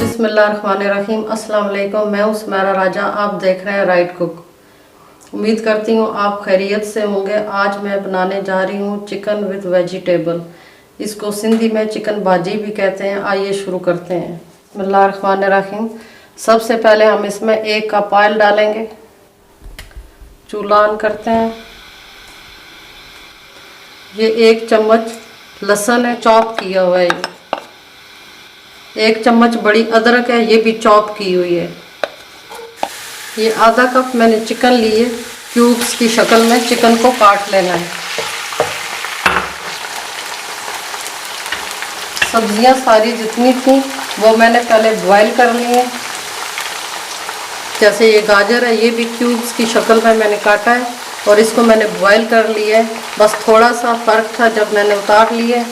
बिस्मिल्लाहिर्रहमानिर्रहीम। अस्सलाम वालेकुम। मैं हूँ सुमेरा राजा, आप देख रहे हैं राइट कुक। उम्मीद करती हूँ आप खैरियत से होंगे। आज मैं बनाने जा रही हूँ चिकन विद वेजिटेबल। इसको सिंधी में चिकन भाजी भी कहते हैं। आइए शुरू करते हैं। बिस्मिल्लाहिर्रहमानिर्रहीम। सबसे पहले हम इसमें 1 कप ऑयल डालेंगे। चूल्हा ऑन करते हैं। ये 1 चम्मच लहसुन है, चॉप किया हुआ है। 1 चम्मच बड़ी अदरक है, ये भी चॉप की हुई है। ये आधा कप मैंने चिकन ली है, क्यूब्स की शक्ल में चिकन को काट लेना है। सब्जियां सारी जितनी थी वो मैंने पहले बॉईल कर ली है। जैसे ये गाजर है, ये भी क्यूब्स की शक्ल में मैंने काटा है और इसको मैंने बॉईल कर लिया है। बस थोड़ा सा फ़र्क था जब मैंने उतार ली है,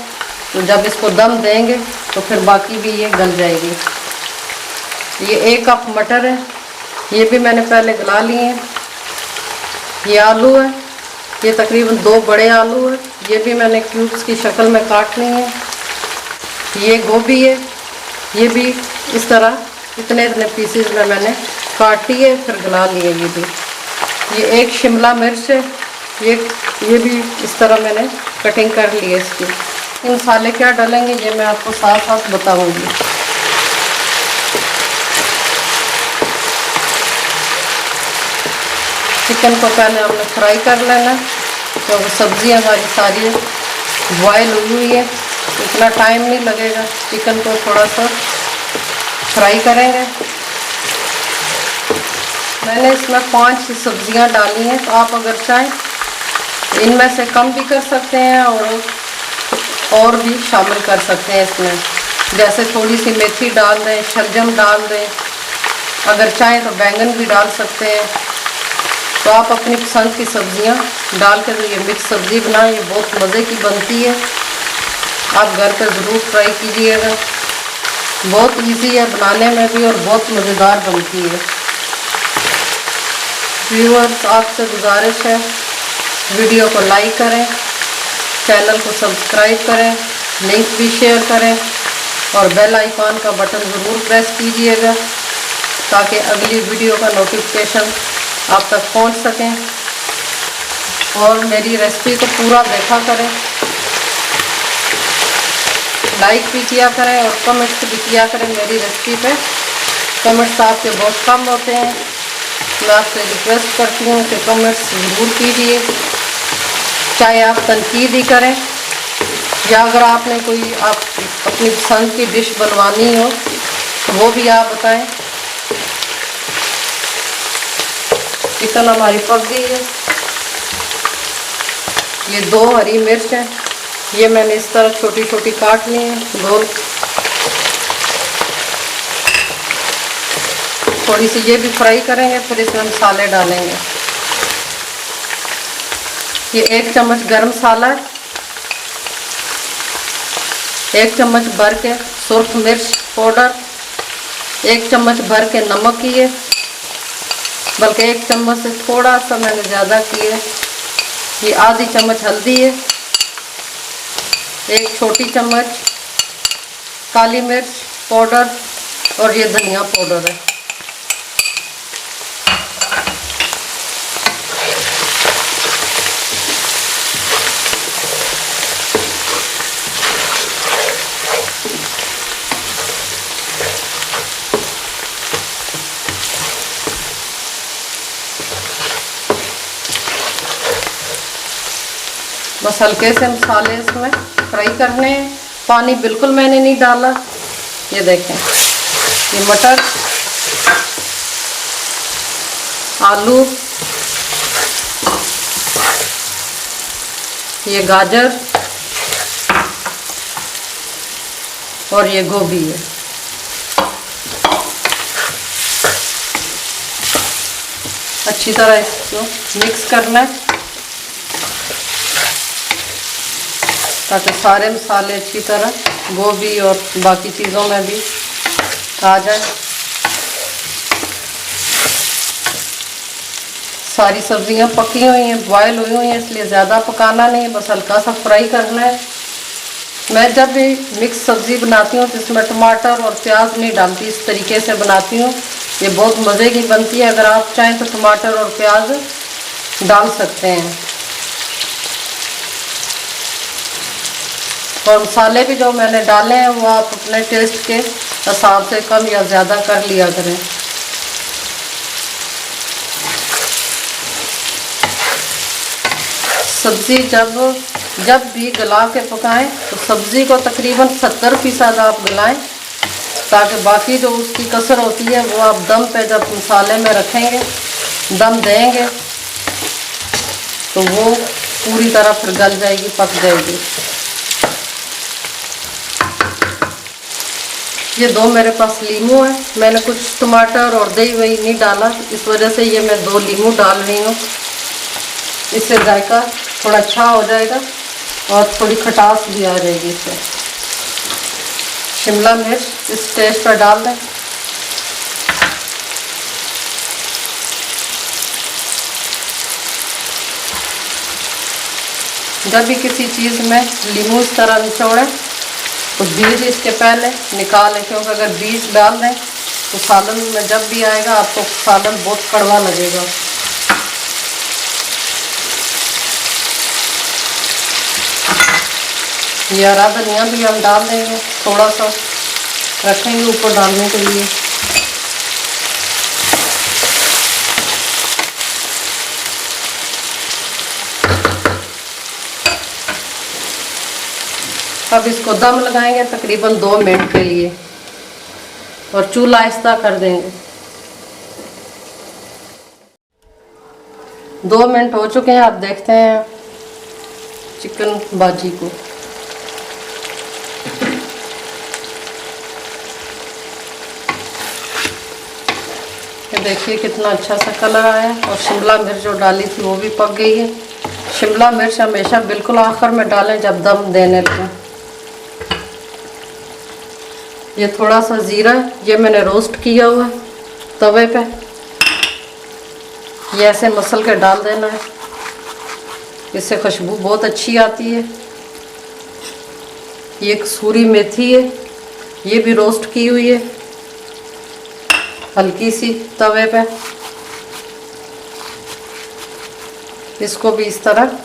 तो जब इसको दम देंगे तो फिर बाकी भी ये गल जाएगी। ये 1 कप मटर है, ये भी मैंने पहले गला लिए हैं। ये आलू है, ये तकरीबन 2 बड़े आलू है, ये भी मैंने क्यूब्स की शक्ल में काट लिए हैं। ये गोभी है, ये भी इस तरह इतने इतने पीसेस में मैंने काटी है, फिर गला लिए ये भी। ये 1 शिमला मिर्च है, ये भी इस तरह मैंने कटिंग कर ली है इसकी। ये मसाले क्या डालेंगे ये मैं आपको साथ साथ बताऊंगी। चिकन को पहले हमने फ्राई कर लेना, क्योंकि सब्ज़ी हमारी सारी बॉयल हुई है, इतना टाइम नहीं लगेगा। चिकन को थोड़ा सा फ्राई करेंगे। मैंने इसमें 5 सब्जियां डाली हैं, तो आप अगर चाहें इनमें से कम भी कर सकते हैं और भी शामिल कर सकते हैं इसमें। जैसे थोड़ी सी मेथी डाल दें, शलजम डाल दें, अगर चाहें तो बैंगन भी डाल सकते हैं। तो आप अपनी पसंद की सब्जियां डाल कर ये मिक्स सब्ज़ी बनाएं, ये बहुत मज़े की बनती है। आप घर पर ज़रूर ट्राई कीजिएगा। बहुत इजी है बनाने में भी और बहुत मज़ेदार बनती है। व्यूअर्स, आपसे गुजारिश है वीडियो को लाइक करें, चैनल को सब्सक्राइब करें, लिंक भी शेयर करें और बेल आइकॉन का बटन ज़रूर प्रेस कीजिएगा, ताकि अगली वीडियो का नोटिफिकेशन आप तक पहुंच सकें। और मेरी रेसिपी को पूरा देखा करें, लाइक भी किया करें और कमेंट्स भी किया करें। मेरी रेसिपी पे कमेंट्स आपके बहुत कम होते हैं। मैं आपसे रिक्वेस्ट करती हूँ कि कमेंट्स ज़रूर कीजिए, चाहे आप तनकीद ही करें या अगर आपने कोई आप अपनी पसंद की डिश बनवानी हो तो वो भी आप बताएं। चिकन हमारी पक गई है। ये 2 हरी मिर्च हैं, ये मैंने इस तरह छोटी छोटी काट ली हैं गोल। थोड़ी सी ये भी फ्राई करेंगे, फिर इसमें मसाले डालेंगे। ये 1 चम्मच गरम मसाला है, 1 चम्मच भर के सुर्ख मिर्च पाउडर, 1 चम्मच भर के नमक की है, बल्कि 1 चम्मच से थोड़ा सा मैंने ज़्यादा की है। ये आधी चम्मच हल्दी है, 1 छोटी चम्मच काली मिर्च पाउडर और ये धनिया पाउडर है। बस हल्के से मसाले इसमें फ्राई करने हैं, पानी बिल्कुल मैंने नहीं डाला। ये देखें, ये मटर, आलू, ये गाजर और ये गोभी है। अच्छी तरह इसको मिक्स करना है ताकि सारे मसाले अच्छी तरह गोभी और बाकी चीज़ों में भी आ जाए। सारी सब्जियां पकी हुई हैं, बॉयल हुई हुई हैं, इसलिए ज़्यादा पकाना नहीं है, बस हल्का सा फ्राई करना है। मैं जब भी मिक्स सब्ज़ी बनाती हूँ तो इसमें टमाटर और प्याज नहीं डालती, इस तरीके से बनाती हूँ। ये बहुत मज़े की बनती है। अगर आप चाहें तो टमाटर और प्याज डाल सकते हैं। और मसाले भी जो मैंने डाले हैं वो आप अपने टेस्ट के हिसाब से कम या ज़्यादा कर लिया करें। सब्ज़ी जब भी गला के पकाएं तो सब्ज़ी को तकरीबन 70% आप गलाएं, ताकि बाकी जो उसकी कसर होती है वो आप दम पे जब मसाले में रखेंगे, दम देंगे तो वो पूरी तरह फिर गल जाएगी, पक जाएगी। ये 2 मेरे पास लीमू है। मैंने कुछ टमाटर और दही वही नहीं डाला, इस वजह से ये मैं 2 लीमू डाल रही हूँ। इससे जायका थोड़ा अच्छा हो जाएगा और थोड़ी खटास भी आ जाएगी इससे। शिमला मिर्च इस टेस्ट पर डाल दें। जब भी किसी चीज़ में लीमू इस तरह निचोड़ें तो बीज इसके पहले निकालें, क्योंकि अगर बीज डाल दें तो सालन में जब भी आएगा आपको सालन बहुत कड़वा लगेगा। ये हरा धनिया भी हम डाल देंगे, थोड़ा सा रखेंगे ऊपर डालने के लिए। अब इसको दम लगाएंगे तकरीबन 2 मिनट के लिए और चूल्हा आहिस्ता कर देंगे। 2 मिनट हो चुके हैं। आप देखते हैं चिकन भाजी को। ये देखिए कितना अच्छा सा कलर आया है और शिमला मिर्च जो डाली थी वो भी पक गई है। शिमला मिर्च हमेशा बिल्कुल आखिर में डालें जब दम देने लगें। ये थोड़ा सा ज़ीरा है, ये मैंने रोस्ट किया हुआ है तवे पे। ये ऐसे मसल के डाल देना है, इससे खुशबू बहुत अच्छी आती है। ये कसूरी मेथी है, ये भी रोस्ट की हुई है हल्की सी तवे पे। इसको भी इस तरह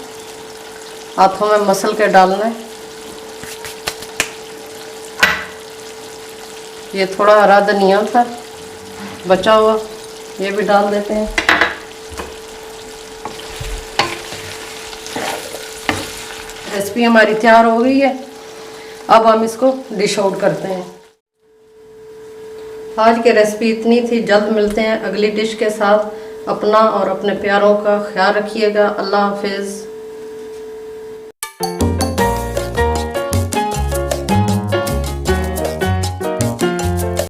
हाथों में मसल के डालना है। ये थोड़ा हरा धनिया था बचा हुआ, ये भी डाल देते हैं। रेसिपी हमारी तैयार हो गई है। अब हम इसको डिश आउट करते हैं। आज की रेसिपी इतनी थी। जल्द मिलते हैं अगली डिश के साथ। अपना और अपने प्यारों का ख्याल रखिएगा। अल्लाह हाफिज़।